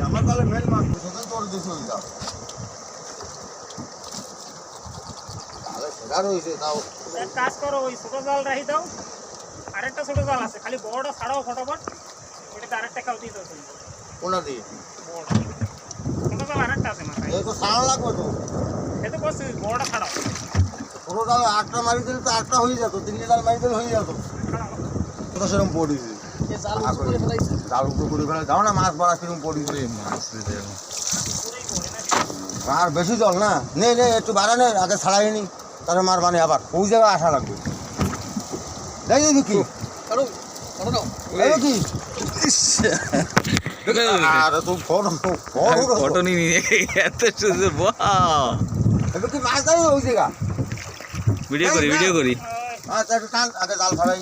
আমার তাহলে মেন মাছ তোর দিয়েছি ওই জাল এক কাজ করো, ওই ছোট জাল রাখি দাও, আরেকটা ছোট জাল আছে, খালি বড়টা ছাড়াও ফটাফট, ওটাতে আরেকটা কাউ দিয়ে দাও। কোনা দিয়ে বড় ছোট জাল আরেকটা আছে মাথায়, এই তো ছাড়া লাগবে তো, এই তো বলছি বড়টা ছাড়াও। ছোট জাল আটটা মারি দিলে তো আটটা হয়ে যেত, তিনটে জাল মারি দিলে হয়ে যেত। তো সেরকম পড়িছি জাল উপরে করে ফেলে যাও না, মাছ বড়া কিরকম পড়িছে মাছ আর বেশি জল না, নে নে একটু বাড়ানে আগে ছাড়াইনি, তাহলে মার মানে আবার ওই জায়গায় আসা লাগবে। যাই যাবি কি কি আরে তুই ফটো নিয়ে এত সুন্দর এবার কি মাছ দাঁড়িয়ে ওই জায়গা ভিডিও করি আচ্ছা একটু টান আগে জাল ছাড়াই।